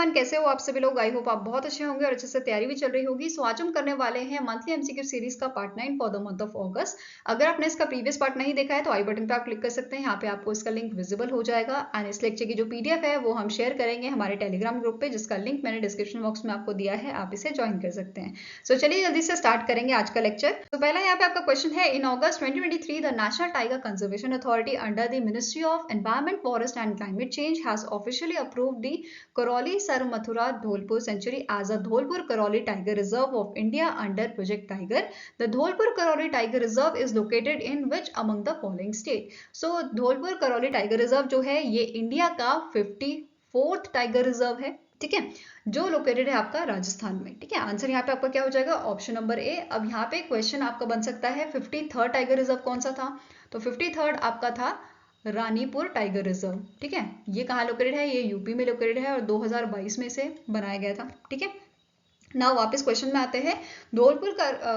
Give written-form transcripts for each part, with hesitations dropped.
Everyone, कैसे हो आप सभी लोग? आई होप आप बहुत अच्छे होंगे और अच्छे से तैयारी भी चल रही होगी। सो आज हम करने वाले हैं मंथली एमसीक्यू सीरीज का part 9 for the month of अगस्त। अगर आपने इसका प्रीवियस पार्ट नहीं देखा है तो आई बटन पे आप क्लिक कर सकते हैं। यहाँ पे आपको इसका लिंक विजिबल हो जाएगा एंड इस लेक्चर की जो पीडीएफ है वो हम शेयर करेंगे हमारे टेलीग्राम ग्रुप पे, जिसका लिंक मैंने डिस्क्रिप्शन बॉक्स में आपको दिया है, आप इसे ज्वाइन कर सकते हैं। सो चलिए जल्दी से स्टार्ट करेंगे आज का लेक्चर। तो पहला यहाँ पे आपका क्वेश्चन है, इन अगस्त 2023 the national tiger conservation authority under the ministry of environment, forest and climate change has officially approved the Karoli Sar Mathura Dholpur Sanctuary as a Dholpur Karoli Tiger Reserve of India under Project Tiger. The Dholpur Karoli Tiger Reserve is located in which among the following state? So Dholpur Karoli Tiger Reserve जो है ये India का 54th tiger reserve है, ठीक है, जो located है आपका राजस्थान में। ठीक है, आंसर यहाँ पे आपका क्या हो जाएगा? ऑप्शन नंबर ए। अब यहाँ पे क्वेश्चन आपका बन सकता है 53rd टाइगर रिजर्व कौन सा था? तो 53rd आपका था रानीपुर टाइगर रिजर्व। ठीक है, ये कहाँ लोकेटेड है? ये यूपी में लोकेटेड है और 2022 में से बनाया गया था। ठीक है, नाउ वापस क्वेश्चन में आते हैं। धौलपुर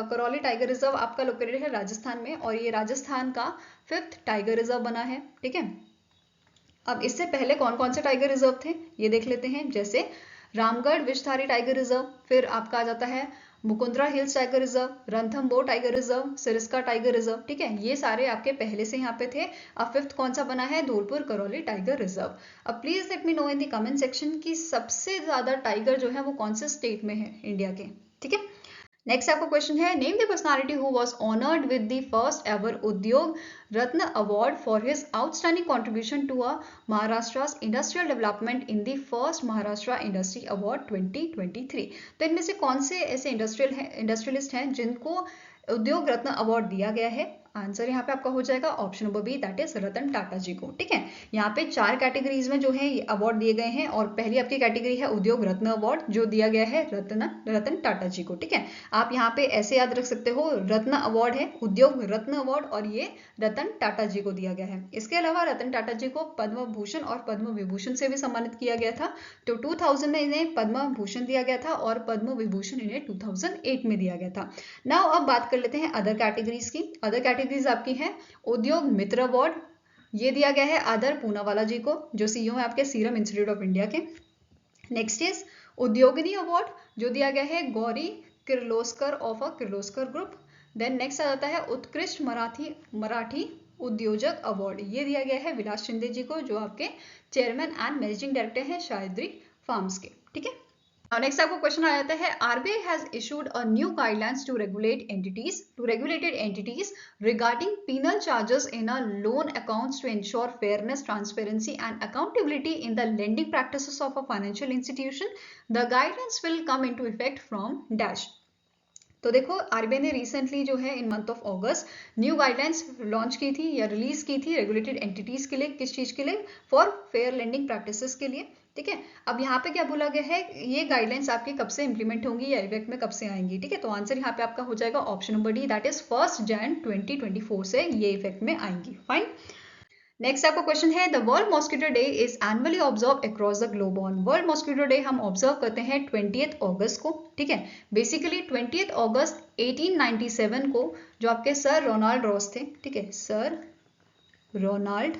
करौली टाइगर रिजर्व आपका लोकेटेड है राजस्थान में और ये राजस्थान का 5th टाइगर रिजर्व बना है। ठीक है, अब इससे पहले कौन कौन से टाइगर रिजर्व थे ये देख लेते हैं। जैसे रामगढ़ विषधारी टाइगर रिजर्व, फिर आपका आ जाता है Mukundra hills tiger reserve, Ranthambore tiger reserve, Sariska tiger reserve. ठीक है, ये सारे आपके पहले से यहाँ पे थे। अब 5th कौन सा बना है? Dhaulpur Karauli tiger reserve. अब please let me know in the comment section कि सबसे ज्यादा टाइगर जो है वो कौन से स्टेट में है इंडिया के। ठीक है, नेक्स्ट आपका क्वेश्चन है, name the personality who was honoured with the first ever Udyog Ratna award for his outstanding contribution to a Maharashtra's industrial development in the first Maharashtra industry award 2023। तो इनमें से कौन से ऐसे इंडस्ट्रियलिस्ट हैं जिनको उद्योग रत्न अवार्ड दिया गया है? आंसर यहाँ पे आपका हो जाएगा option number B, that is Ratan Tata ji को। ठीक है, यहाँ पे 4 कैटेगरीज में जो है अवार्ड दिए गए हैं और पहली आपकी कैटेगरी है उद्योग रत्न अवार्ड, जो दिया गया है रतन टाटा जी को। ठीक है, आप यहाँ पे ऐसे याद रख सकते हो, रत्न अवार्ड है, उद्योग रत्न अवार्ड और ये रतन टाटा जी को दिया गया है। इसके अलावा रतन टाटा जी को पद्म भूषण और पद्म विभूषण से भी सम्मानित किया गया था। तो 2000 में इन्हें पद्म भूषण दिया गया था और पद्म विभूषण इन्हें 2008 में दिया गया था। नाउ अब बात कर लेते हैं अदर कैटेगरीज की। अदर कैटेगरीज आपकी है उद्योग मित्र अवार्ड, ये दिया गया है आदर पूनावाला जी को, जो सीईओ है आपके सीरम इंस्टीट्यूट ऑफ इंडिया के। नेक्स्ट इज उद्योगिनी अवार्ड, जो दिया गया है Gauri Kirloskar of a Kirloskar group. Then next आ जाता है उत्कृष्ट मराठी उद्योजक अवार्ड, ये दिया गया है विलास शिंदे जी को, जो आपके चेयरमैन एंड मैनेजिंग डायरेक्टर हैं शायद्री फार्म्स के। ठीक है, नेक्स्ट आपको क्वेश्चन आ जाता है, RBI has issued a new guidelines to regulated entities regarding penal charges in a loan accounts to ensure fairness, transparency and accountability in the lending practices of a financial institution. The guidelines will come into effect from dash. तो देखो, RBI ने recently जो है इन month of August new guidelines launch की थी या release की थी रेगुलेटेड एंटिटीज के लिए। किस चीज के लिए? फॉर फेयर लेंडिंग प्रैक्टिसेस के लिए। ठीक है, अब यहाँ पे क्या बोला गया है, ये गाइडलाइंस आपकी कब से इंप्लीमेंट होंगी या इफेक्ट में कब से आएंगी? ठीक है, तो आंसर यहाँ पे आपका हो जाएगा option number D, that is 1 Jan 2024 से ये इफेक्ट में आएंगी। फाइन। नेक्स्ट आपका क्वेश्चन है, the world mosquito day is annually observe across the globe on. World mosquito day हम ऑब्जर्व करते हैं 20th अगस्त को। ठीक है, बेसिकली 20th अगस्त 1897 को जो आपके सर रोनाल्ड रॉस थे, ठीक है, सर रोनाल्ड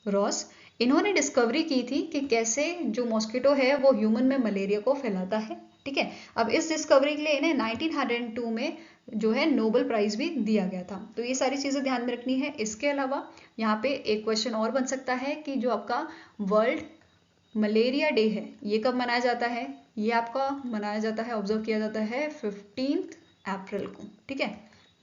रॉस, इन्होंने डिस्कवरी की थी कि कैसे जो मॉस्किटो है वो ह्यूमन में मलेरिया को फैलाता है। ठीक है, अब इस डिस्कवरी के लिए इन्हें 1902 में जो है नोबेल प्राइज भी दिया गया था। तो ये सारी चीजें ध्यान में रखनी है। इसके अलावा यहाँ पे एक क्वेश्चन और बन सकता है कि जो आपका वर्ल्ड मलेरिया डे है ये कब मनाया जाता है? ये आपका मनाया जाता है, ऑब्जर्व किया जाता है 15th अप्रैल को। ठीक है,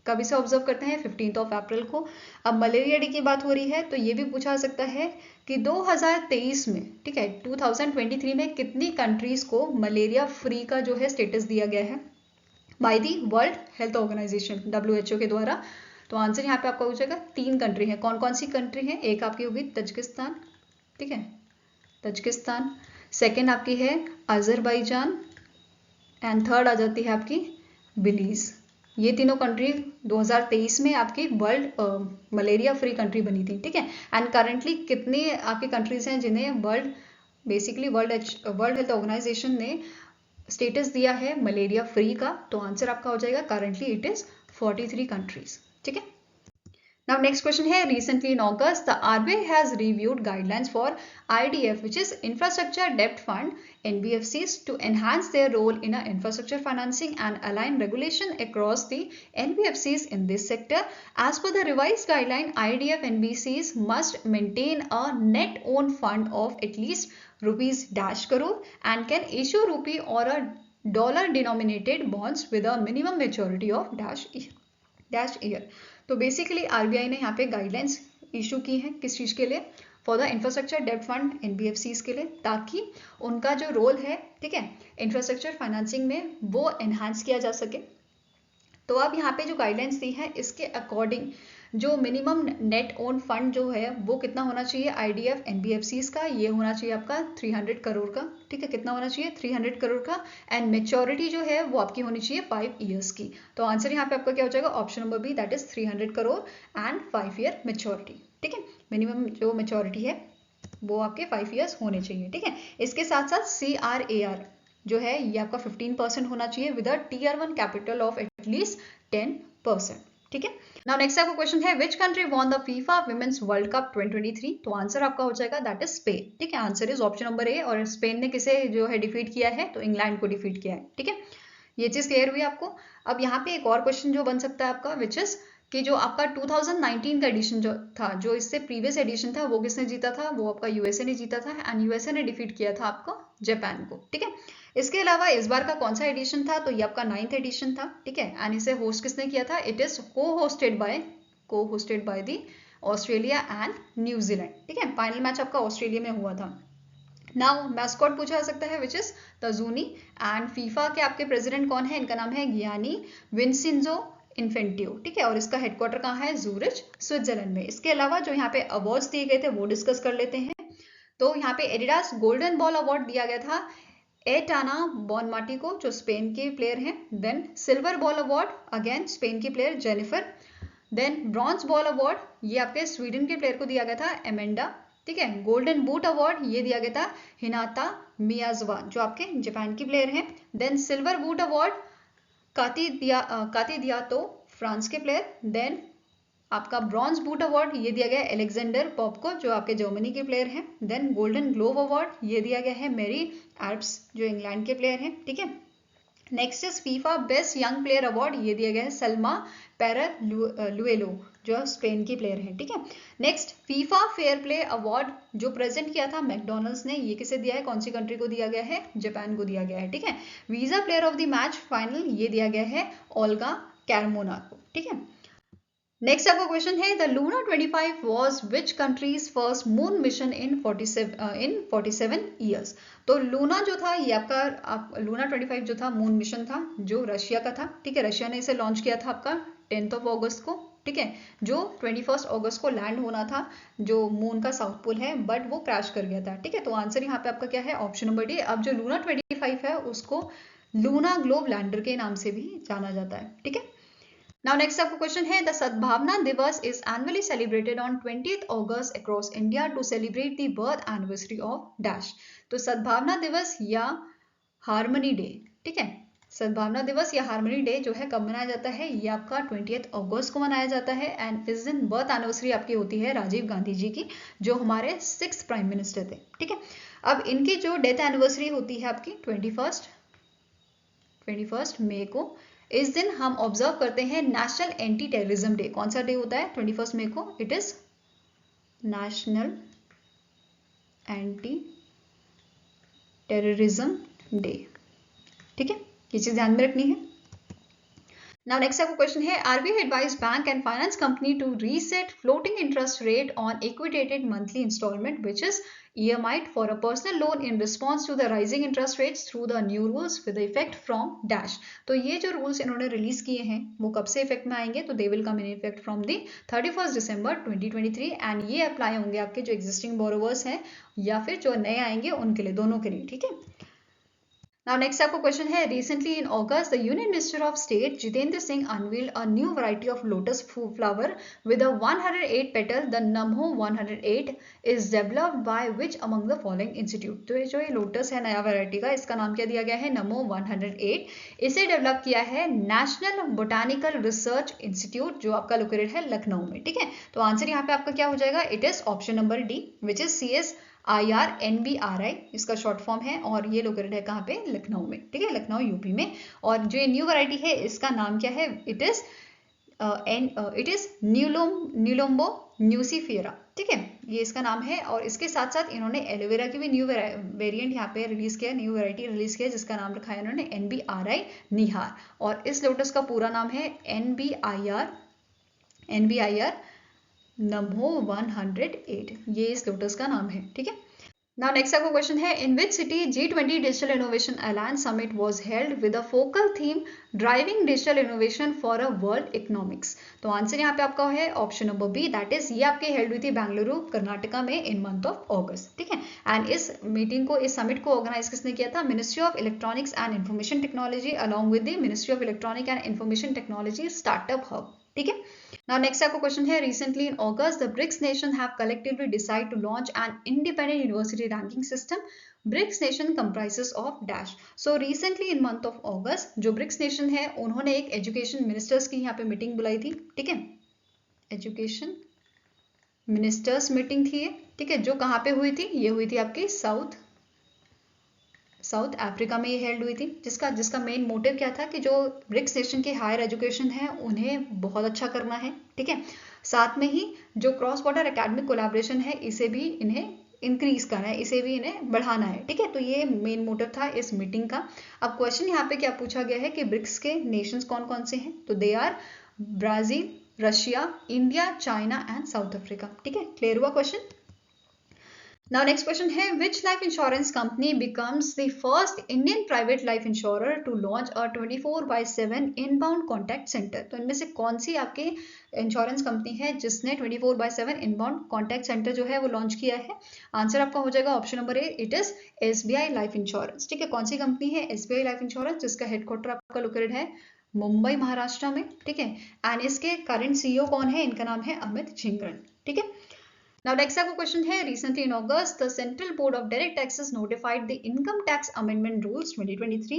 कब इसे ऑब्जर्व करते हैं? 15th अप्रैल को। अब मलेरिया डे की बात हो रही है तो ये भी पूछा सकता है कि 2023 में, ठीक है, 2023 में कितनी कंट्रीज को मलेरिया फ्री का जो है स्टेटस दिया गया है by the world health organization, WHO के द्वारा? तो आंसर यहाँ पे आपका हो जाएगा 3 कंट्री है। कौन कौन सी कंट्री है? एक आपकी होगी तजिकिस्तान, ठीक है, तजिकिस्तान, सेकेंड आपकी है अजरबैजान एंड थर्ड आ जाती है आपकी बिलीज। ये तीनों कंट्री 2023 में आपकी वर्ल्ड मलेरिया फ्री कंट्री बनी थी। ठीक है, एंड करंटली कितनी आपकी कंट्रीज हैं जिन्हें वर्ल्ड हेल्थ ऑर्गेनाइजेशन ने स्टेटस दिया है मलेरिया फ्री का? तो आंसर आपका हो जाएगा करंटली इट इज 43 कंट्रीज। ठीक है, Now next question है, recently in August the RBI has reviewed guidelines for IDF, which is Infrastructure Debt Fund, NBFCs, to enhance their role in infrastructure financing and align regulation across the NBFCs in this sector. As per the revised guideline, IDF NBFCs must maintain a net own fund of at least rupees dash crore and can issue rupee or a dollar denominated bonds with a minimum maturity of dash year. तो basically RBI ने यहाँ पे guidelines issue की हैं किस चीज़ के लिए, for the infrastructure डेब्ट फंड एनबीएफसीज के लिए, ताकि उनका जो रोल है, ठीक है, इंफ्रास्ट्रक्चर फाइनेंसिंग में वो एनहांस किया जा सके। तो अब यहाँ पे जो गाइडलाइंस दी है इसके अकॉर्डिंग जो मिनिमम नेट ओन फंड जो है वो कितना होना चाहिए आईडीएफ एनबीएफसीज का, ये होना चाहिए आपका 300 करोड़ का, ठीक है, कितना होना चाहिए 300 करोड़ का, एंड मेच्योरिटी जो है वो आपकी होनी चाहिए 5 ईयर्स की। तो आंसर यहाँ पे आपका क्या हो जाएगा, option number B, that is 300 crore and 5 year maturity, ठीक है, मिनिमम जो मेच्योरिटी है वो आपके 5 ईयर्स होने चाहिए, ठीक है। इसके साथ साथ CRAR जो है ये आपका 15% होना चाहिए with a Tier 1 capital of at least 10%, ठीक है। नाउ नेक्स्ट आपका क्वेश्चन है, which country won the FIFA women's world cup 2023? तो आंसर आपका हो जाएगा दैट इज स्पेन, ठीक है, आंसर इज ऑप्शन नंबर ए। और स्पेन ने किसे जो है डिफीट किया है, तो इंग्लैंड को डिफीट किया है, ठीक है, ये चीज क्लियर हुई आपको। अब यहाँ पे एक और क्वेश्चन जो बन सकता है आपका, विच इज कि जो आपका 2019 का एडिशन जो था, जो इससे प्रीवियस एडिशन था, वो किसने जीता था, वो आपका यूएसए ने जीता था, एंड यूएसए ने डिफीट किया था आपको जापान को, ठीक है। इसके अलावा इस बार का कौन सा एडिशन था, तो ये आपका 9th एडिशन था, ठीक है, एंड इसे होस्ट किसने किया था, इट इज को hosted by the Australia and New Zealand, ठीक है। फाइनल मैच आपका ऑस्ट्रेलिया में हुआ था। नाउ मैस्कॉट पूछा जा सकता है, विच इज तजूनी, एंड फीफा के आपके प्रेसिडेंट कौन है, इनका नाम है गियानी विंसेंजो इन्फेंटियो, ठीक है, और इसका हेडक्वार्टर कहाँ है, जूरिच स्विट्जरलैंड में। इसके अलावा जो यहाँ पे अवार्ड्स दिए गए थे वो डिस्कस कर लेते हैं। तो यहाँ पे एडिडास गोल्डन बॉल अवार्ड दिया गया था एटाना बॉनमाटी को, जो स्पेन के प्लेयर हैं। Then silver ball award again Spain की player Jennifer. Then bronze ball award ये आपके स्वीडन के प्लेयर को दिया गया था एमेंडा, ठीक है। गोल्डन बूट अवार्ड ये दिया गया था हिनाता मियाजवा, जो आपके जापान की प्लेयर हैं। देन सिल्वर बूट अवार्ड काती दिया तो फ्रांस के प्लेयर। देन आपका ब्रॉन्ज बूट अवार्ड ये दिया गया है एलेक्जेंडर पॉप को, जो आपके जर्मनी के प्लेयर हैं। देन गोल्डन ग्लोव अवार्ड ये दिया गया है मेरी एल्प्स, जो इंग्लैंड के प्लेयर हैं, ठीक है। Next is FIFA best young player award ये दिया गया है सलमा पेरेलुएलो, जो स्पेन की प्लेयर है, ठीक है। Next FIFA fair play award जो प्रेजेंट किया था मैकडोनल्ड्स ने, ये किसे दिया है, कौन सी कंट्री को दिया गया है, जापान को दिया गया है, ठीक है। Visa player of the match final ये दिया गया है ओल्गा कैरमोना को, ठीक है। नेक्स्ट आपका क्वेश्चन है, the Luna 25 was which countries first moon mission in 47 years? तो लूना जो था ये आपका लूना 25 जो था मून मिशन था, जो रशिया का था, ठीक है। रशिया ने इसे लॉन्च किया था आपका 10th अगस्त को, ठीक है, जो 21 अगस्त को लैंड होना था, जो मून का साउथ पोल है, बट वो क्रैश कर गया था, ठीक है। तो आंसर यहाँ पे आपका क्या है, ऑप्शन नंबर डी। अब जो लूना 25 है उसको लूना ग्लोब लैंडर के नाम से भी जाना जाता है, ठीक है। Now next आपका क्वेश्चन है, द सद्भावना दिवस is annually celebrated on 20th August across India to celebrate the birth anniversary of dash। तो सद्भावना दिवस या हार्मनी डे, ठीक है, सद्भावना दिवस या हार्मनी डे जो है कब मनाया जाता है, ये आपका 20th अगस्त को मनाया जाता है। एंड इस दिन बर्थ एनिवर्सरी आपकी होती है राजीव गांधी जी की, जो हमारे 6th प्राइम मिनिस्टर थे, ठीक है। अब इनकी जो डेथ एनिवर्सरी होती है आपकी 21 मई को। इस दिन हम ऑब्जर्व करते हैं नेशनल एंटी टेररिज्म डे। कौन सा डे होता है 21 मई को, it is national anti terrorism day, ठीक है, ये चीज ध्यान में रखनी है। नाउ नेक्स्ट आपका क्वेश्चन है, RBI advise bank and finance company to reset floating interest rate on equated monthly instalment which is EMI for a personal loan in response to the rising interest rates through the new rules with the effect from dash। तो ये जो rules इन्होंने release किए हैं वो कब से effect में आएंगे, तो they will come in effect from the 31 December 2023 and ये अप्लाई होंगे आपके जो एग्जिस्टिंग बोरोवर्स हैं या फिर जो नए आएंगे उनके लिए, दोनों के लिए, ठीक है। Now next आपको क्वेश्चन है, recently in August the Union Minister of State Jitendra Singh unveiled a new variety of lotus flower with a 108 petal. The Namo 108 is developed by which among the following institute? तो जो ये lotus है नया variety का, इसका नाम क्या दिया गया है? नमो 108। इसे डेवलप किया है नेशनल बोटानिकल रिसर्च इंस्टीट्यूट, जो आपका लोकेटेड है लखनऊ में। ठीक है, तो आंसर यहाँ पे आपका क्या हो जाएगा? It is option number D, which is CSIRNBRI, इसका शॉर्ट फॉर्म है, और ये लोकेटेड है कहाँ पे? लखनऊ में। ठीक है, लखनऊ यूपी में। और जो ये न्यू वैरायटी है इसका नाम क्या है? It is Nelumbo nucifera. ठीक है, ये इसका नाम है। और इसके साथ साथ इन्होंने एलोवेरा की भी न्यू वेरिएंट यहाँ पे रिलीज किया, न्यू वैरायटी रिलीज किया, जिसका नाम रखा है इन्होंने NBRI निहार। और इस लोटस का पूरा नाम है NBIR नमो 108, ये इस लोटस का नाम है। ठीक है, नाउ नेक्स्ट आपको क्वेश्चन है, in which city G20 digital innovation alliance summit was held with a focal theme driving digital innovation for a world economics? तो आंसर यहाँ पे आपका है option number B, that is ये आपकी हेल्ड हुई थी बेंगलुरु कर्नाटका में इन मंथ ऑफ अगस्त। ठीक है, एंड इस मीटिंग को, इस समिट को ऑर्गेनाइज किसने किया था? Ministry of electronics and information technology along with the ministry of electronic and information technology startup hub. ठीक है, now next आपको क्वेश्चन है, recently in August the BRICS nation have collectively decided to launch an independent university ranking system. BRICS nation comprises of dash. So recently in month of August जो BRICS nation है उन्होंने एक education ministers की यहाँ पे meeting बुलाई थी। ठीक है, एजुकेशन मिनिस्टर्स मीटिंग थी ये। ठीक है, जो कहाँ पे हुई थी? ये हुई थी आपकी साउथ अफ्रीका में ये हेल्ड हुई थी, जिसका मेन मोटिव क्या था कि जो ब्रिक्स नेशन के हायर एजुकेशन है उन्हें बहुत अच्छा करना है। ठीक है, साथ में ही जो क्रॉस बॉर्डर एकेडमिक कोलैबोरेशन है इसे भी इन्हें इंक्रीज करना है, इसे भी इन्हें बढ़ाना है। ठीक है, तो ये मेन मोटिव था इस मीटिंग का। अब क्वेश्चन यहाँ पे क्या पूछा गया है कि ब्रिक्स के नेशंस कौन कौन से हैं? तो they are Brazil, Russia, India, China and South Africa. ठीक है, क्लियर हुआ क्वेश्चन? Now next question है, which life insurance company becomes the first Indian private life insurer to launch a 24/7 inbound contact center? तो इनमें से कौन सी आपकी insurance company है जिसने 24/7 इनबाउंड कॉन्टैक्ट सेंटर जो है वो लॉन्च किया है? आंसर आपका हो जाएगा option number A, it is SBI life insurance. ठीक है, कौन सी कंपनी है? SBI लाइफ इंश्योरेंस, जिसका हेडक्वार्टर आपका लोकेटेड है मुंबई महाराष्ट्र में। ठीक है, एंड इसके करंट CEO कौन है? इनका नाम है अमित झिंगरन। ठीक है, now next आपको क्वेश्चन है, recently in August the Central Board of Direct Taxes notified the Income Tax Amendment Rules 2023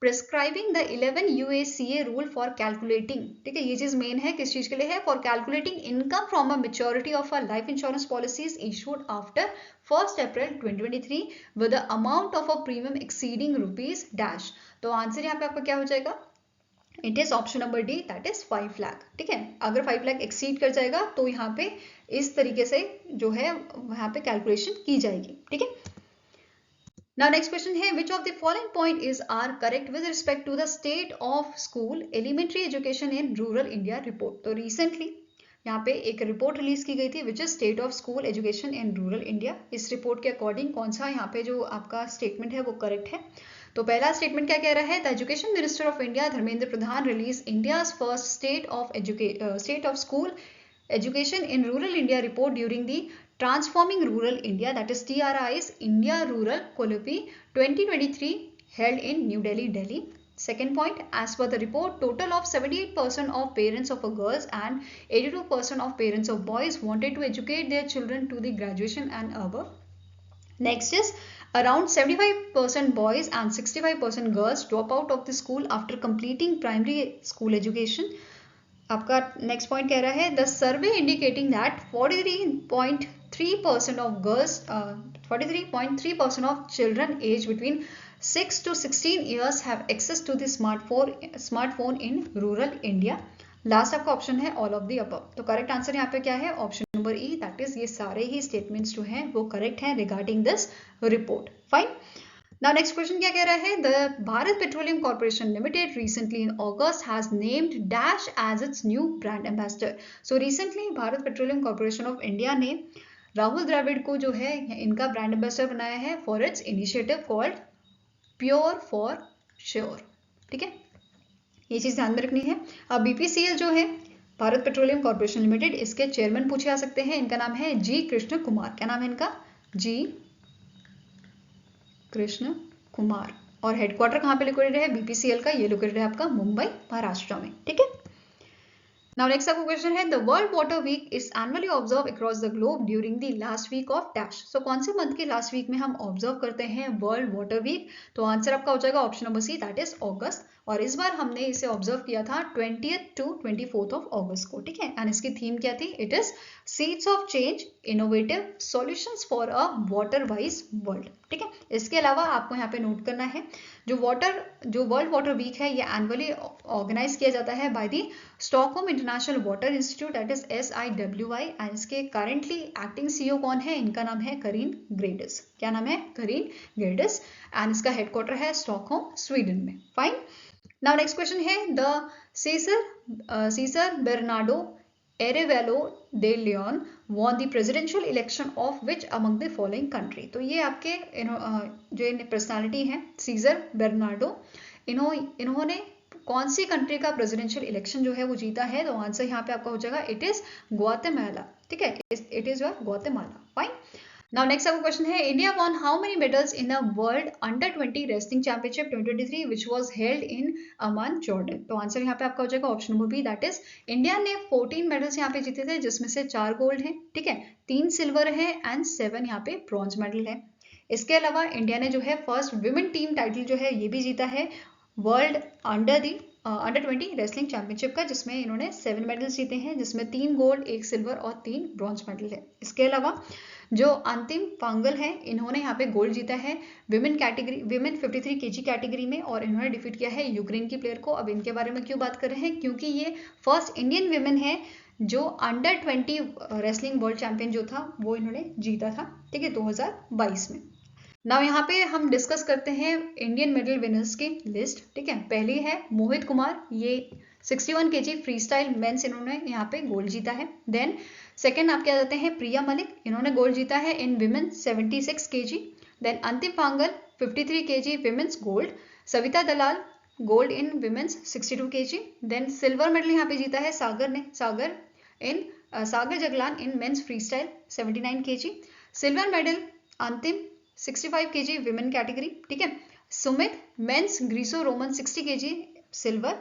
prescribing the 11 UACA rule for calculating। ठीक है, ये चीज मेन है, किस चीज के लिए है? for calculating income from a maturity of a life insurance policies issued after 1st April 2023 with the amount of a premium exceeding rupees dash। तो आंसर यहाँ पे आपका क्या हो जाएगा? It is option number D, that is 5 lakh. ठीक है, अगर 5 लाख एक्सीड कर जाएगा तो यहाँ पे इस तरीके से जो है वहां पे कैलकुलेशन की जाएगी। ठीक है, नाउ नेक्स्ट क्वेश्चन है, which of the following point is are correct with respect to the state of school elementary education in rural India report? तो रिसेंटली यहाँ पे एक रिपोर्ट रिलीज की गई थी which is state of school education in rural India. इस report के according कौन सा यहाँ पे जो आपका स्टेटमेंट है वो करेक्ट है? तो पहला स्टेटमेंट क्या कह रहा है? The education minister of India Dharmendra Pradhan release India's first state of school education in rural India report during the transforming rural India, that is TRI's India Rural Colloquy 2023 held in New Delhi, Delhi. Second point, as per the report, total of 78% of parents of girls and 82% of parents of boys wanted to educate their children to the graduation and above. Next is around 75% boys and 65% girls drop out of the school after completing primary school education. आपका next point कह रहा है, the survey indicating that 43.3% of girls 43.3% of children age between 6 to 16 years have access to the smartphone in rural India. Last आपका option है all of the above. तो correct answer यहाँ पे क्या है? Option number E, that is ये सारे ही स्टेटमेंट्स जो हैं वो करेक्ट हैं regarding this report. Fine, now next question क्या कह रहा है? The Bharat petroleum corporation limited recently in August has named dash as its new brand ambassador. So recently Bharat petroleum corporation of India ने राहुल द्रविड़ को जो है इनका ब्रांड एम्बेसडर बनाया है for its initiative called pure for sure. ठीक है, ये चीज ध्यान में रखनी है। अब BPCL जो है भारत पेट्रोलियम कॉर्पोरेशन लिमिटेड, इसके चेयरमैन पूछे जा सकते हैं। इनका नाम है G कृष्ण कुमार। क्या नाम है इनका? G कृष्ण कुमार। और हेडक्वार्टर कहाँ पे लोकेटेड है BPCL का, ये लोकेटेड है आपका मुंबई महाराष्ट्र में, ठीक है। Now next आपको क्वेश्चन है, the World Water Week is annually observed across the globe during the last week of dash. So कौन से मंथ के लास्ट वीक में हम ऑब्जर्व करते हैं वर्ल्ड वाटर वीक? तो आंसर आपका हो जाएगा option number C, that is August. और इस बार हमने इसे ऑब्जर्व किया था 20th to 24th ऑफ अगस्त को, ठीक है। एंड इसकी थीम क्या थी? It is seeds of change, innovative solutions for a water wise world, ठीक है। इसके अलावा आपको यहाँ पे नोट करना है, जो वर्ल्ड वाटर वीक है ये एनुअली ऑर्गेनाइज किया जाता है by the Stockholm international water institute, that is SIWI। And इसके करेंटली एक्टिंग CEO कौन है? इनका नाम है करीन ग्रेडिस। क्या नाम है? Karin Gredis. एंड इसका हेडक्वार्टर है स्टॉकहोम, स्वीडन में। फाइन। नाउ नेक्स्ट क्वेश्चन है, the Cesar Bernardo Arevalo de Leon won the presidential election of which among the following country? तो ये आपके जो पर्सनालिटी हैं सीजर बेर्नार्डो, इन्होंने कौन सी कंट्री का प्रेसिडेंशियल इलेक्शन जो है वो जीता है? तो आंसर यहाँ पे आपका हो जाएगा इट इज ग्वातेमाला, ठीक है। It is your Guatemala. Fine. Now next आपका क्वेश्चन है, India won how many medals in the world under 20 wrestling championship 2023 which was held in Amman, Jordan? तो आंसर यहाँ पे आपका हो जाएगा option number B, that is India ने 14 medals यहाँ पे जीते थे, जिसमें से 4 गोल्ड हैं, ठीक है, 3 सिल्वर है एंड 7 यहाँ पे ब्रॉन्ज मेडल है। इसके अलावा इंडिया ने जो है फर्स्ट विमेन टीम टाइटल जो है ये भी जीता है वर्ल्ड अंडर 20 रेसलिंग चैंपियनशिप का, जिसमें इन्होंने 7 मेडल्स जीते हैं, जिसमें 3 गोल्ड, 1 सिल्वर और 3 ब्रॉन्ज मेडल है। इसके अलावा जो अंतिम पांगल है, इन्होंने यहाँ पे गोल्ड जीता है विमेन 53 kg कैटेगरी में, और इन्होंने डिफीट किया है यूक्रेन की प्लेयर को। अब इनके बारे में क्यों बात कर रहे हैं? क्योंकि ये फर्स्ट इंडियन विमेन है जो अंडर 20 रेसलिंग वर्ल्ड चैंपियन जो था वो इन्होंने जीता था, ठीक है, 2022 में। नाउ यहाँ पे हम डिस्कस करते हैं इंडियन मेडल विनर्स की लिस्ट, ठीक है। पहली है मोहित कुमार, ये 61 kg फ्री स्टाइल मेंस, इन्होंने यहाँ पे गोल्ड जीता है। देन सेकंड आप क्या जाते हैं प्रिया मलिक, इन्होंने गोल्ड जीता है इन women 76 kg। Then Antim Panghal 53 kg women's gold. Savita Dalal gold in women's 62 kg। Then silver medal यहाँ पे जीता है Sagar Jaglan in men's freestyle 79 kg। Silver medal Antim 65 kg women category, ठीक है। Sumit men's Greco Roman 60 kg silver.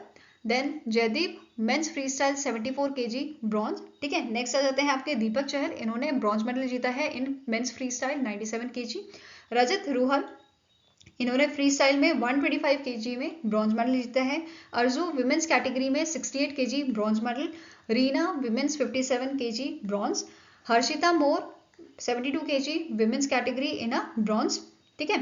Then Jaideep men's freestyle 74 kg bronze, ठीक है। Next आ जाते हैं आपके दीपक चहल, इन्होंने ब्रॉन्ज मेडल जीता है इन मेंस फ्री स्टाइल 97 kg। रजत रूहल, इन्होंने फ्री स्टाइल में 125 kg में ब्रॉन्ज मेडल जीता है। अर्जू विमेंस कैटेगरी में 68 kg bronze medal. Reena women's 57 kg bronze. Harshita मोर 72 kg विमेंस कैटेगरी इन अ ब्रॉन्ज, ठीक है।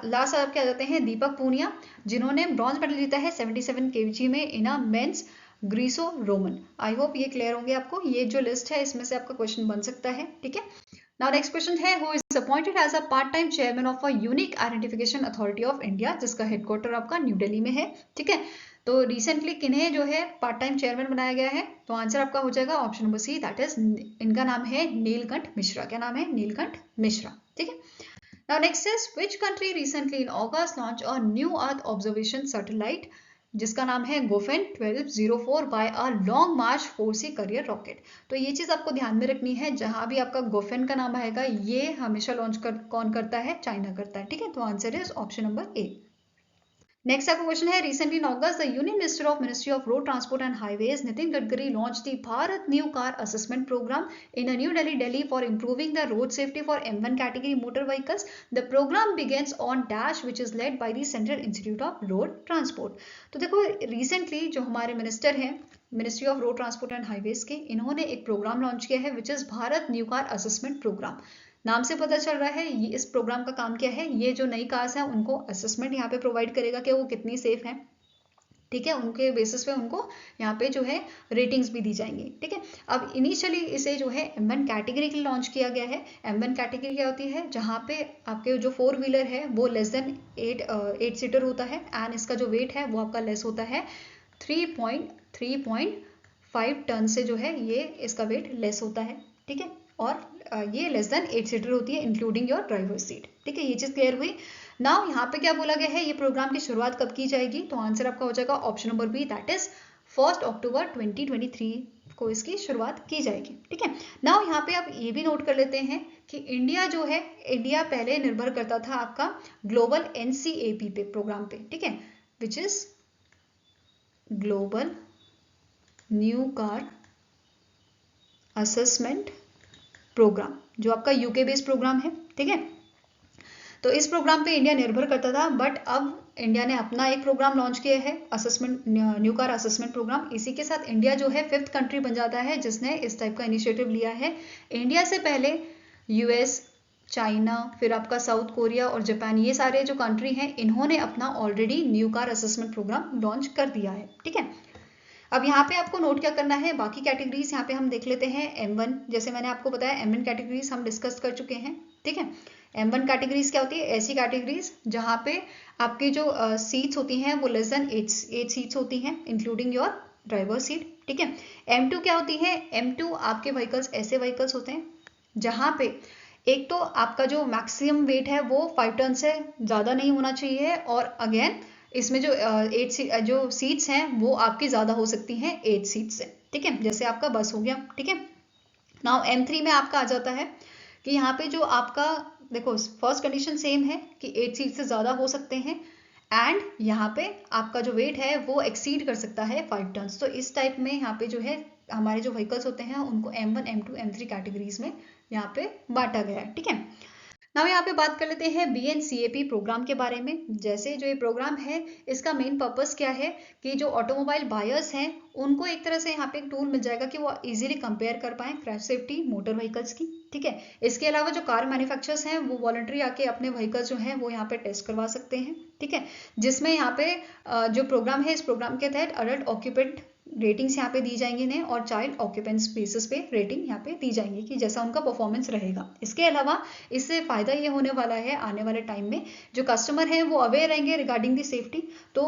लास्ट आप क्या जाते हैं दीपक पूनिया, जिन्होंने ब्रॉन्ज मेडल जीता है 77 kg में in a men's Greco Roman. I hope ये क्लियर होंगे आपको। ये जो लिस्ट है इसमें से आपका क्वेश्चन बन सकता है, ठीक है। नाउ नेक्स्ट क्वेश्चन है, who is appointed as a part time chairman of a unique identification authority of India, जिसका हेडक्वार्टर आपका न्यू दिल्ली में है, ठीक है। तो रिसेंटली किन्हें जो है पार्ट टाइम चेयरमैन बनाया गया है? तो आंसर आपका हो जाएगा option number C, that is इनका नाम है नीलकंठ मिश्रा। क्या नाम है? नीलकंठ मिश्रा, ठीक है। Now next is which country recently in August launched a new Earth observation satellite जिसका नाम है Gaofen 1204 by a Long March 4C carrier rocket. तो ये चीज आपको ध्यान में रखनी है, जहां भी आपका गोफेन का नाम आएगा ये हमेशा कौन करता है? चाइना करता है, ठीक है। तो answer is option number A. Next आपका क्वेश्चन है, recently in August the union ministry of road transport and highways Nitin Gadkari launch the Bharat new car assessment programme in new Delhi for improving the road safety for M1 category motor vehicles. The programme begins on dash which is led by the central institute of road transport. तो देखो recently जो हमारे minister हैं ministry of road transport and highways के, इन्होंने एक programme launch किया है which is Bharat new car assessment programme. नाम से पता चल रहा है ये इस प्रोग्राम का काम क्या है, ये जो नई कार्स हैं उनको असेसमेंट यहाँ पे प्रोवाइड करेगा कि वो कितनी सेफ हैं, ठीक है। उनके बेसिस पे उनको यहाँ पे जो है रेटिंग्स भी दी जाएंगी, ठीक है। अब इनिशियली इसे जो है M1 कैटेगरी के लिए लॉन्च किया गया है। M1 कैटेगरी क्या होती है? जहाँ पे आपके जो 4 व्हीलर है वो लेस देन 8 सीटर होता है एंड इसका जो वेट है वो आपका लेस होता है 3.5 टन से, जो है ये इसका वेट लेस होता है, ठीक है। और ये लेस देन 8 सीटर होती है इंक्लूडिंग योर ड्राइवर सीट, ठीक है। ये चीज क्लियर हुई। नाउ यहाँ पे क्या बोला गया है, ये प्रोग्राम की शुरुआत कब की जाएगी? तो आंसर आपका हो जाएगा option number B, that is 1 October 2023 को इसकी शुरुआत की जाएगी। ठीक है, नाउ यहाँ पे आप ये भी नोट कर लेते हैं कि इंडिया जो है, इंडिया पहले निर्भर करता था आपका ग्लोबल NCAP पे, प्रोग्राम पे। ठीक है, which is global new car assessment programme, जो आपका यूके बेस्ड प्रोग्राम है। ठीक है, तो इस प्रोग्राम पे इंडिया निर्भर करता था, बट अब इंडिया ने अपना एक प्रोग्राम लॉन्च किया है, assessment, new car assessment programme. इसी के साथ इंडिया जो है 5th कंट्री बन जाता है जिसने इस टाइप का इनिशिएटिव लिया है। इंडिया से पहले US, चाइना, फिर आपका साउथ कोरिया और जापान, ये सारे जो कंट्री हैं इन्होंने अपना already new car assessment programme launch कर दिया है। ठीक है, अब यहाँ पे आपको नोट क्या करना है, बाकी कैटेगरीज यहाँ पे हम देख लेते हैं। M1, जैसे मैंने आपको बताया M1 कैटेगरीज हम डिस्कस कर चुके हैं। ठीक है, M1 कैटेगरीज क्या होती है, ऐसी कैटेगरीज जहाँ पे आपकी जो सीट्स होती हैं वो लेस देन 8 सीट्स होती हैं, इंक्लूडिंग योर ड्राइवर सीट। ठीक है, M2 क्या होती है, M2 आपके व्हीकल्स ऐसे व्हीकल्स होते हैं जहाँ पे एक तो आपका जो मैक्सिमम वेट है वो 5 टन से ज़्यादा नहीं होना चाहिए, और अगेन इसमें जो 8 जो सीट्स हैं वो आपकी ज़्यादा हो सकती हैं 8 सीट से। ठीक है, जैसे आपका बस हो गया। ठीक है, नाउ M3 में आपका आ जाता है कि यहाँ पे जो आपका, देखो फर्स्ट कंडीशन सेम है कि 8 सीट से ज़्यादा हो सकते हैं, एंड यहाँ पे आपका जो वेट है वो एक्सीड कर सकता है 5 टन। तो इस टाइप में यहाँ पे जो है हमारे जो व्हीकल्स होते हैं उनको M1, M2, M3 कैटेगरीज में यहाँ पे बांटा गया है। ठीक है, नाउ यहाँ पे बात कर लेते हैं BNCAP प्रोग्राम के बारे में। जैसे जो ये प्रोग्राम है इसका मेन पर्पस क्या है कि जो ऑटोमोबाइल बायर्स हैं उनको एक तरह से यहाँ पे एक टूल मिल जाएगा कि वो इजीली कंपेयर कर पाएं क्रैश सेफ्टी मोटर व्हीकल्स की। ठीक है, इसके अलावा जो कार मैन्युफैक्चरर्स हैं वो वॉलंटरी आके अपने व्हीकल्स जो हैं वो यहाँ पे टेस्ट करवा सकते हैं। ठीक है, जिसमें यहाँ पे जो प्रोग्राम है, इस प्रोग्राम के तहत अडल्ट ऑक्यूपेंट रेटिंग्स यहाँ पे दी जाएंगी इन्हें, और चाइल्ड ऑक्यूपेंट्स बेसिस पे रेटिंग यहाँ पे दी जाएंगी कि जैसा उनका परफॉर्मेंस रहेगा। इसके अलावा इससे फायदा ये होने वाला है आने वाले टाइम में जो कस्टमर हैं वो अवेयर रहेंगे रिगार्डिंग दी सेफ्टी, तो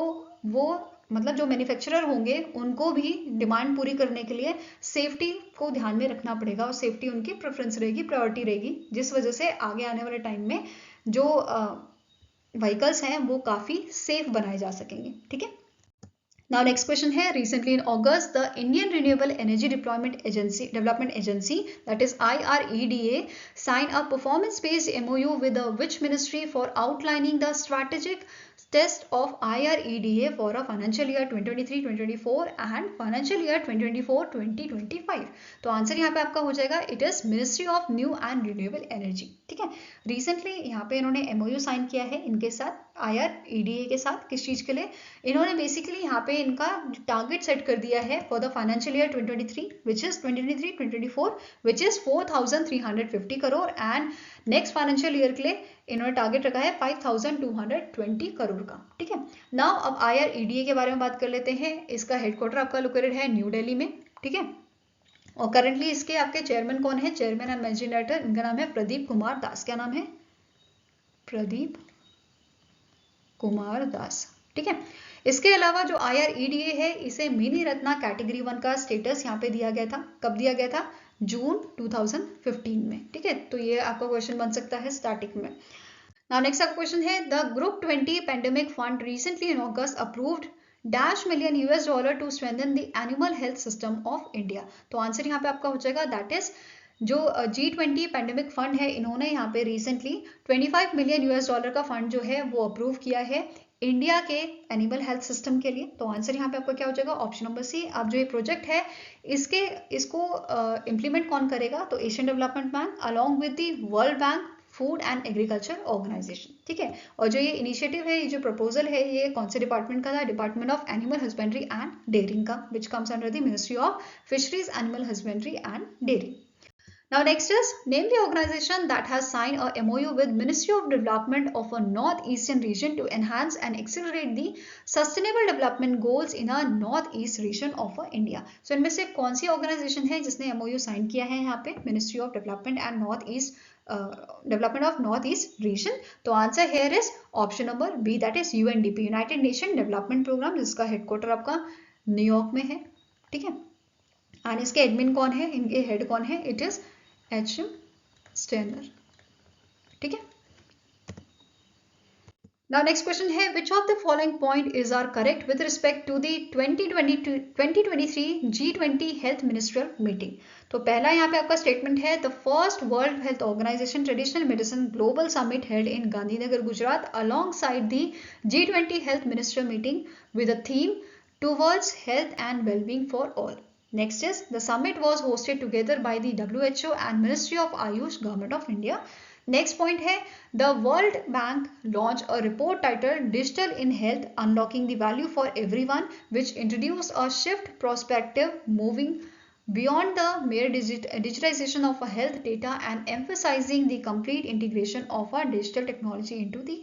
वो मतलब जो मैन्युफैक्चरर होंगे उनको भी डिमांड पूरी करने के लिए सेफ्टी को ध्यान में रखना पड़ेगा, और सेफ्टी उनकी प्रेफरेंस रहेगी, प्रायोरिटी रहेगी, जिस वजह से आगे आने वाले टाइम में जो व्हीकल्स हैं वो काफ़ी सेफ बनाए जा सकेंगे। ठीक है, Now next question है, recently in August the Indian Renewable Energy Development Agency that is IREDA signed a performance-based MOU with the which ministry for outlining the strategic test of IREDA for a financial year 2023-2024 and financial year 2024-2025। तो answer यहाँ पे आपका हो जाएगा it is ministry of new and renewable energy. ठीक है, recently यहाँ पे इन्होंने MOU साइन किया है इनके साथ, IREDA के साथ। किस चीज़ के लिए, इन्होंने बेसिकली यहाँ पे इनका टारगेट सेट कर दिया है for the financial year 2023 which is 2023-2024 which is 4,350 crore, and next financial year के लिए इन्होंने टारगेट रखा है 5,220 करोड़ का। ठीक है, नाउ अब IREDA के बारे में बात कर लेते हैं। इसका हेडक्वार्टर आपका लोकेटेड है न्यू दिल्ली में। ठीक है, और करंटली इसके आपके चेयरमैन कौन है, चेयरमैन एंड मैनेजिंग डायरेक्टर, इनका नाम है प्रदीप कुमार दास। क्या नाम है, प्रदीप कुमार दास। ठीक है, इसके अलावा जो IREDA है इसे मिनी रत्ना कैटेगरी 1 का स्टेटस यहाँ पे दिया गया था। कब दिया गया था, जून 2015 में। ठीक है, तो ये आपका क्वेश्चन बन सकता है स्टार्टिंग में। Now next up question है, the Group 20 Pandemic Fund recently in August approved $1 million to strengthen the animal health system of India। तो आंसर यहाँ पे आपका हो जाएगा दैट इज जो G20 पैंडेमिक फंड है इन्होंने यहाँ पे रिसेंटली $25 मिलियन का फंड जो है वो अप्रूव किया है इंडिया के एनिमल हेल्थ सिस्टम के लिए। तो आंसर यहाँ पे आपका क्या हो जाएगा, ऑप्शन नंबर सी। अब जो ये प्रोजेक्ट है इसको इम्प्लीमेंट कौन करेगा, तो Asian development bank along with the world bank food and agriculture organisation. ठीक है, और जो ये इनिशिएटिव है, ये जो प्रपोजल है, ये कौन से डिपार्टमेंट का था, department of animal husbandry and dairying का, which comes under the ministry of fisheries, animal husbandry and dairying. Now next is, name the organization that has signed a MOU with Ministry of Development of a Northeastern region to enhance and accelerate the sustainable development goals in a Northeast region of India। So इनमें से कौन सी organisation है जिसने MOU sign किया है यहाँ पे, Ministry of Development and Development of North East Region. तो answer here is option number B, that is UNDP, United Nation Development Programme, जिसका हेडक्वार्टर आपका न्यूयॉर्क में है। ठीक है, एंड इसके एडमिन कौन है, इनके हेड कौन है, इट इज HM स्टेनर। ठीक है, Now next question है, which of the following point is are correct with respect to the 2023 G20 Health Ministerial Meeting? तो पहला यहाँ पे आपका स्टेटमेंट है, the first World Health Organization Traditional Medicine Global Summit held in Gandhinagar, Gujarat alongside the G20 Health Ministerial Meeting with a theme towards health and well-being for all. Next is, the summit was hosted together by the WHO and Ministry of Ayush, Government of India. Next point है, the world bank launch a report titled digital in health unlocking the value for everyone which introduce a shift prospective moving beyond the mere digitization of health data and emphasizing the complete integration of our digital technology into the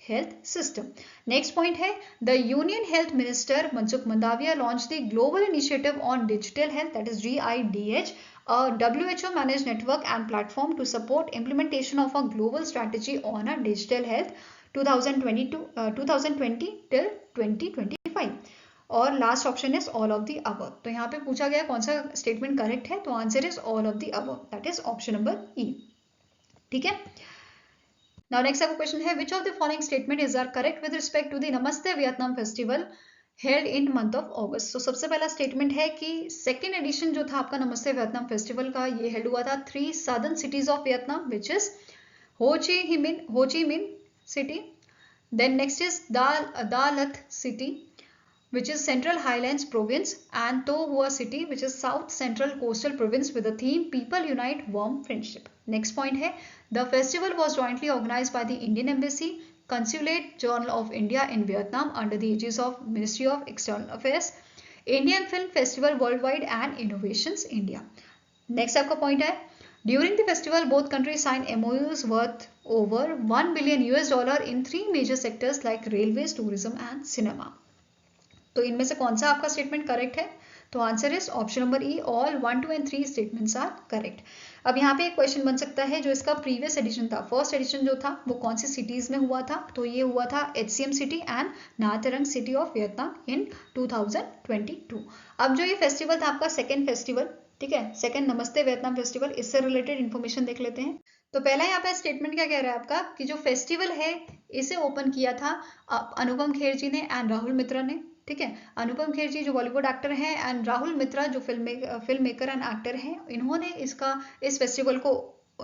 health system. Next point है, the Union Health Minister Mansukh Mandaviya launched the Global Initiative on Digital Health, that is GIDH, a WHO managed network and platform to support implementation of a global strategy on a digital health 2020 till 2025. और last option is all of the above. तो यहाँ पे पूछा गया कौन सा statement correct है, तो answer is all of the above, that is option number E. ठीक है. नाउ नेक्स्ट आपका क्वेश्चन है, which of the following statement is are correct with respect to the Namaste Vietnam festival held in month of August. तो सबसे पहला statement है कि second edition जो था आपका नमस्ते वियतनाम फेस्टिवल का, ये हेल्ड हुआ था 3 southern cities of Vietnam which is Ho Chi Minh city, then next is Da Lat city which is Central Highlands Province, and To Hua City, which is South Central Coastal Province, with the theme People Unite, Warm Friendship. Next point है, the festival was jointly organized by the Indian Embassy, Consulate Journal of India in Vietnam under the aegis of Ministry of External Affairs, Indian Film Festival Worldwide and Innovations India. Next आपका point है, during the festival both countries signed MOUs worth over $1 billion in 3 major sectors like railways, tourism and cinema. तो इनमें से कौन सा आपका statement correct है, तो answer is option number E, all 1, 2 and 3 statements are correct. अब यहाँ पे एक क्वेश्चन बन सकता है, जो इसका प्रीवियस एडिशन था, फर्स्ट एडिशन जो था वो कौन सी सिटीज में हुआ था, तो ये हुआ था HCM सिटी एंड नाथ रंग सिटी ऑफ वियतनाम इन 2022. अब जो ये फेस्टिवल था आपका सेकेंड फेस्टिवल, ठीक है, सेकेंड नमस्ते वियतनाम फेस्टिवल, इससे रिलेटेड इन्फॉर्मेशन देख लेते हैं. तो पहला यहाँ पे स्टेटमेंट क्या कह रहा है आपका, कि जो फेस्टिवल है इसे ओपन किया था अनुपम खेर जी ने एंड राहुल मित्रा ने. ठीक है, अनुपम खेर जी जो बॉलीवुड एक्टर हैं एंड राहुल मित्रा जो फिल्म मेकर एंड एक्टर हैं, इन्होंने इस फेस्टिवल को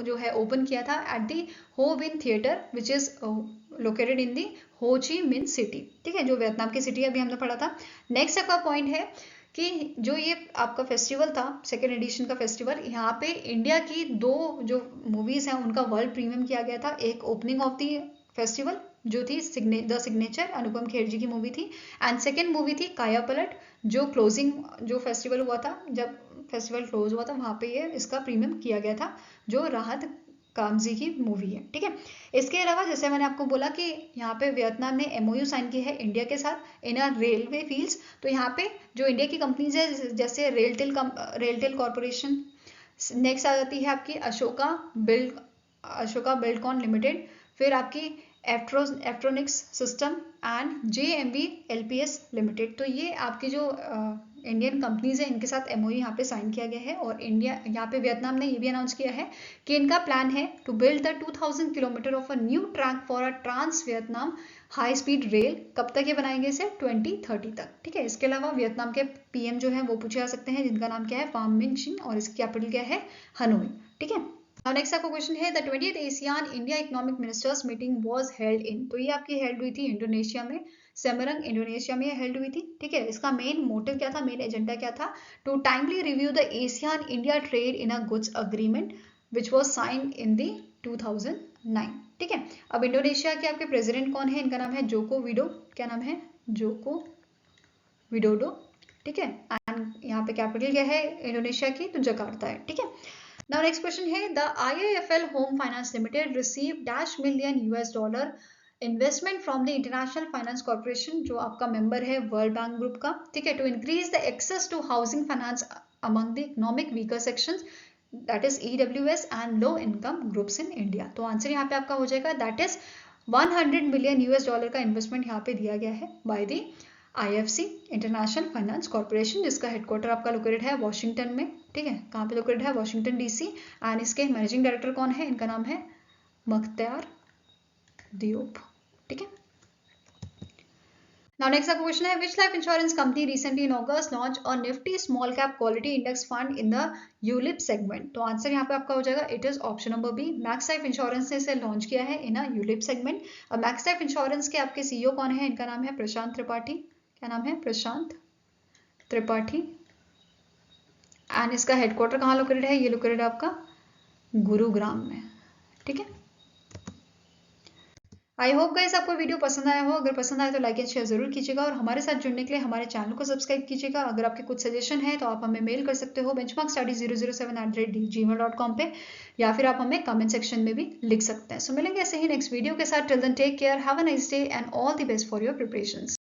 जो है ओपन किया था at the Hoa Binh theatre which is located in the Ho Chi Minh city. ठीक है, जो वियतनाम की सिटी अभी हमने पढ़ा था. नेक्स्ट आपका पॉइंट है कि जो ये आपका फेस्टिवल था, सेकेंड एडिशन का फेस्टिवल, यहाँ पे इंडिया की 2 जो मूवीज हैं उनका वर्ल्ड प्रीमियम किया गया था. एक ओपनिंग ऑफ दी फेस्टिवल जो थी द सिग्नेचर, अनुपम खेर जी की मूवी थी, एंड सेकेंड मूवी थी काया पलट, जो क्लोजिंग जो फेस्टिवल हुआ था, जब फेस्टिवल क्लोज हुआ था वहाँ पे ये इसका प्रीमियम किया गया था, जो राहत कामजी की मूवी है. ठीक है, इसके अलावा जैसे मैंने आपको बोला कि यहाँ पे वियतनाम ने MOU साइन की है इंडिया के साथ इन रेलवे फील्ड्स. तो यहाँ पे जो इंडिया की कंपनीज है जैसे रेलटेल कॉर्पोरेशन, नेक्स्ट आ जाती है आपकी अशोका बिल्डकॉन लिमिटेड, फिर आपकी Aptronix system and JMB LPS limited. तो ये आपकी जो इंडियन कंपनीज है इनके साथ MOU यहाँ पे साइन किया गया है. और इंडिया यहाँ पे वियतनाम ने ये भी अनाउंस किया है कि इनका प्लान है to build the 2000 kilometre of a new track for a trans Vietnam high speed rail. कब तक ये बनाएंगे इसे, 2030 तक. ठीक है, इसके अलावा वियतनाम के PM जो है वो पूछे जा सकते हैं, जिनका नाम क्या है, फाम मिन चिन, और इसकी कैपिटल क्या है, हनोई. ठीक है. Now next आपका क्वेश्चन है, the 20th ASEAN India Economic Ministers Meeting was held in. तो ये आपकी हेल्ड हुई थी इंडोनेशिया में, सेमरंग इंडोनेशिया में हेल्ड हुई थी. ठीक है, इसका मेन मोटिव क्या था, मेन एजेंडा क्या था, to timely review the ASEAN India trade in a goods agreement which was sign in the 2009. ठीक है, अब इंडोनेशिया के आपके प्रेसिडेंट कौन है, इनका नाम है जोको विडो. क्या नाम है, जोको विडोडो. ठीक है, एंड यहाँ पे कैपिटल क्या है इंडोनेशिया की, तो जकार्ता है. ठीक है. Now next question है, the IIFL Home Finance Limited received $1 million investment from the International Finance Corporation, जो आपका मेंबर है वर्ल्ड बैंक ग्रुप का. ठीक है, to increase the access to housing finance among the economic weaker sections, that is EWS and low income groups in India. तो answer यहाँ पे आपका हो जाएगा, that is $100 million का इन्वेस्टमेंट यहाँ पे दिया गया है by the IFC international finance corporation, जिसका हेडक्वार्टर आपका लोकेटेड है वॉशिंगटन में. ठीक है, कहाँ पे लोकेटेड है, वॉशिंगटन DC. एंड इसके मैनेजिंग डायरेक्टर कौन है, इनका नाम है मख्तियार दियोप. ठीक है. Now next आपका क्वेश्चन है which life insurance company recently in August launched a nifty small cap quality index fund in the ULIP segment? तो आंसर यहाँ पे आपका हो जाएगा it is option number B, Max Life Insurance ने इसे लॉन्च किया है इन अ यूलिप सेगमेंट। अब मैक्स लाइफ इंश्योरेंस के आपके सीईओ कौन है? इनका नाम है प्रशांत त्रिपाठी। क्या नाम है? प्रशांत त्रिपाठी। एंड इसका हेडक्वार्टर कहाँ लोकेटेड है? ये लोकेटेड है आपका गुरुग्राम में। ठीक है, आई होप गाइस आपको वीडियो पसंद आया हो। अगर पसंद आए तो लाइक एंड शेयर जरूर कीजिएगा और हमारे साथ जुड़ने के लिए हमारे चैनल को सब्सक्राइब कीजिएगा। अगर आपके कुछ सजेशन है तो आप हमें मेल कर सकते हो benchmarkstudy007@gmail.com पे, या फिर आप हमें कमेंट सेक्शन में भी लिख सकते हैं। सो मिलेंगे ऐसे ही नेक्स्ट वीडियो के साथ। Till then take care, have a nice day and all the best for your preparations.